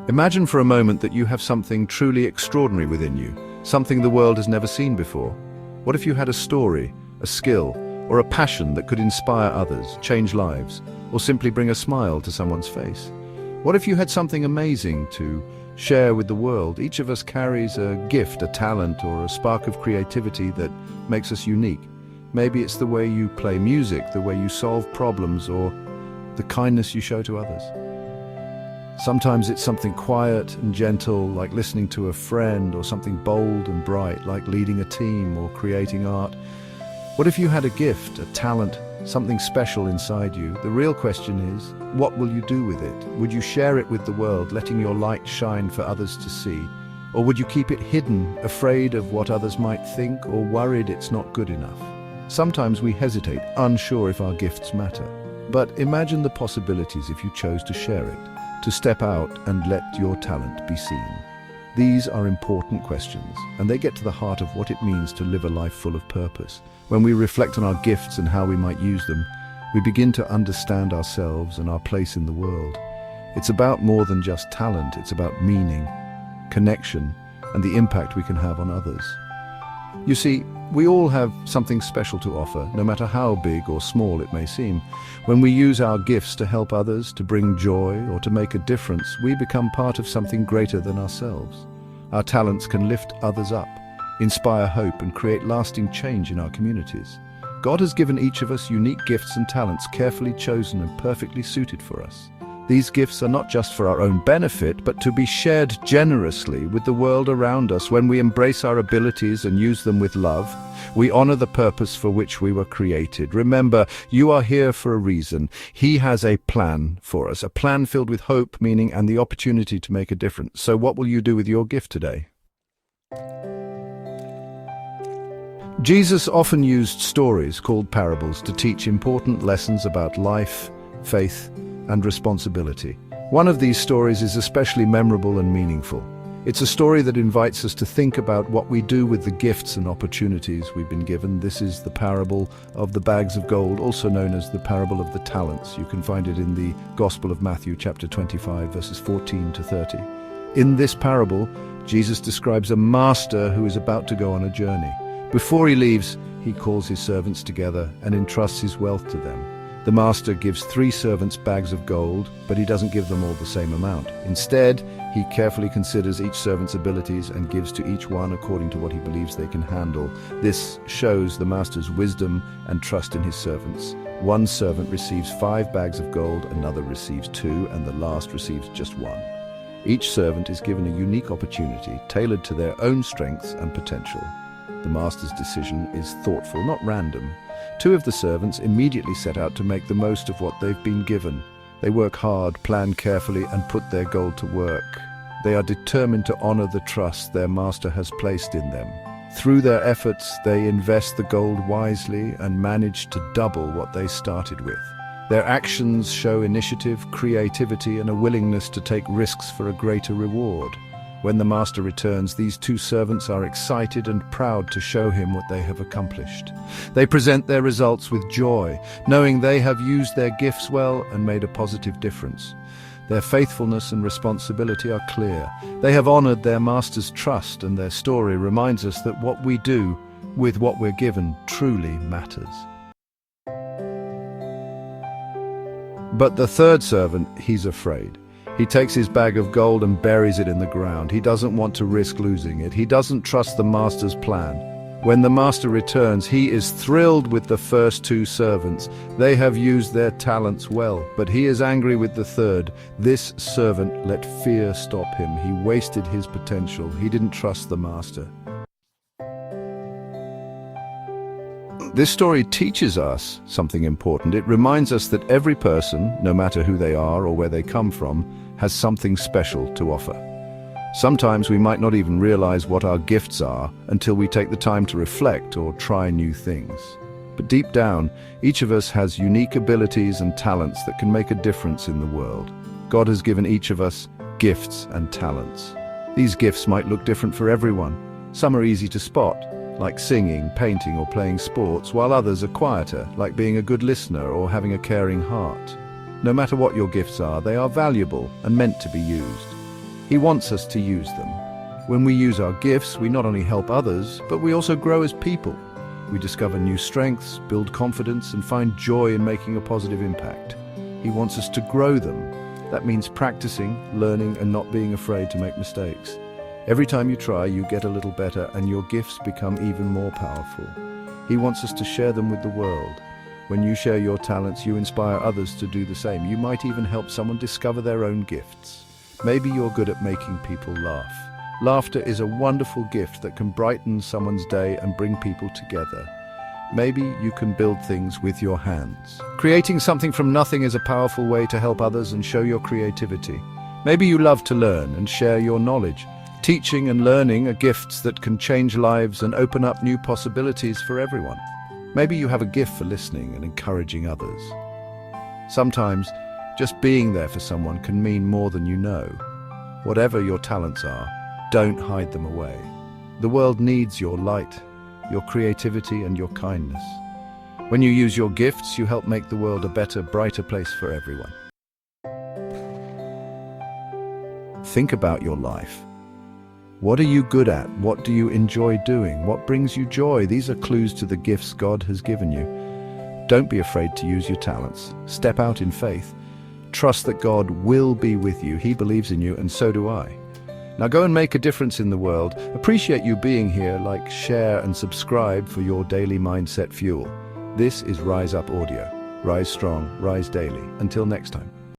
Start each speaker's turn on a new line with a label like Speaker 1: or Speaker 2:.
Speaker 1: Imagine for a moment that you have something truly extraordinary within you, something the world has never seen before. What if you had a story, a skill, or a passion that could inspire others, change lives, or simply bring a smile to someone's face? What if you had something amazing to share with the world? Each of us carries a gift, a talent, or a spark of creativity that makes us unique. Maybe it's the way you play music, the way you solve problems, or the kindness you show to others. Sometimes it's something quiet and gentle, like listening to a friend, or something bold and bright, like leading a team or creating art. What if you had a gift, a talent, something special inside you? The real question is, what will you do with it? Would you share it with the world, letting your light shine for others to see? Or would you keep it hidden, afraid of what others might think, or worried it's not good enough? Sometimes we hesitate, unsure if our gifts matter. But imagine the possibilities if you chose to share it, to step out and let your talent be seen. These are important questions, and they get to the heart of what it means to live a life full of purpose. When we reflect on our gifts and how we might use them, we begin to understand ourselves and our place in the world. It's about more than just talent, it's about meaning, connection, and the impact we can have on others. You see, we all have something special to offer, no matter how big or small it may seem. When we use our gifts to help others, to bring joy, or to make a difference, we become part of something greater than ourselves. Our talents can lift others up, inspire hope, and create lasting change in our communities. God has given each of us unique gifts and talents carefully chosen and perfectly suited for us. These gifts are not just for our own benefit, but to be shared generously with the world around us. When we embrace our abilities and use them with love, we honor the purpose for which we were created. Remember, you are here for a reason. He has a plan for us, a plan filled with hope, meaning, and the opportunity to make a difference. So what will you do with your gift today? Jesus often used stories called parables to teach important lessons about life, faith, and responsibility. One of these stories is especially memorable and meaningful. It's a story that invites us to think about what we do with the gifts and opportunities we've been given. This is the parable of the bags of gold, also known as the parable of the talents. You can find it in the Gospel of Matthew, chapter 25, verses 14 to 30. In this parable, Jesus describes a master who is about to go on a journey. Before he leaves, he calls his servants together and entrusts his wealth to them. The master gives 3 servants bags of gold, but he doesn't give them all the same amount. Instead, he carefully considers each servant's abilities and gives to each one according to what he believes they can handle. This shows the master's wisdom and trust in his servants. One servant receives 5 bags of gold, another receives 2, and the last receives just 1. Each servant is given a unique opportunity, tailored to their own strengths and potential. The master's decision is thoughtful, not random. 2 of the servants immediately set out to make the most of what they've been given. They work hard, plan carefully, and put their gold to work. They are determined to honor the trust their master has placed in them. Through their efforts, they invest the gold wisely and manage to double what they started with. Their actions show initiative, creativity, and a willingness to take risks for a greater reward. When the master returns, these 2 servants are excited and proud to show him what they have accomplished. They present their results with joy, knowing they have used their gifts well and made a positive difference. Their faithfulness and responsibility are clear. They have honored their master's trust, and their story reminds us that what we do with what we're given truly matters. But the 3rd servant, he's afraid. He takes his bag of gold and buries it in the ground. He doesn't want to risk losing it. He doesn't trust the master's plan. When the master returns, he is thrilled with the first 2 servants. They have used their talents well, but he is angry with the 3rd. This servant let fear stop him. He wasted his potential. He didn't trust the master. This story teaches us something important. It reminds us that every person, no matter who they are or where they come from, has something special to offer. Sometimes we might not even realize what our gifts are until we take the time to reflect or try new things. But deep down, each of us has unique abilities and talents that can make a difference in the world. God has given each of us gifts and talents. These gifts might look different for everyone. Some are easy to spot, like singing, painting, or playing sports, while others are quieter, like being a good listener or having a caring heart. No matter what your gifts are, they are valuable and meant to be used. He wants us to use them. When we use our gifts, we not only help others, but we also grow as people. We discover new strengths, build confidence, and find joy in making a positive impact. He wants us to grow them. That means practicing, learning, and not being afraid to make mistakes. Every time you try, you get a little better, and your gifts become even more powerful. He wants us to share them with the world. When you share your talents, you inspire others to do the same. You might even help someone discover their own gifts. Maybe you're good at making people laugh. Laughter is a wonderful gift that can brighten someone's day and bring people together. Maybe you can build things with your hands. Creating something from nothing is a powerful way to help others and show your creativity. Maybe you love to learn and share your knowledge. Teaching and learning are gifts that can change lives and open up new possibilities for everyone. Maybe you have a gift for listening and encouraging others. Sometimes, just being there for someone can mean more than you know. Whatever your talents are, don't hide them away. The world needs your light, your creativity, and your kindness. When you use your gifts, you help make the world a better, brighter place for everyone. Think about your life. What are you good at? What do you enjoy doing? What brings you joy? These are clues to the gifts God has given you. Don't be afraid to use your talents. Step out in faith. Trust that God will be with you. He believes in you, and so do I. Now go and make a difference in the world. Appreciate you being here. Like, share, and subscribe for your daily mindset fuel. This is Rise Up Audio. Rise strong, rise daily. Until next time.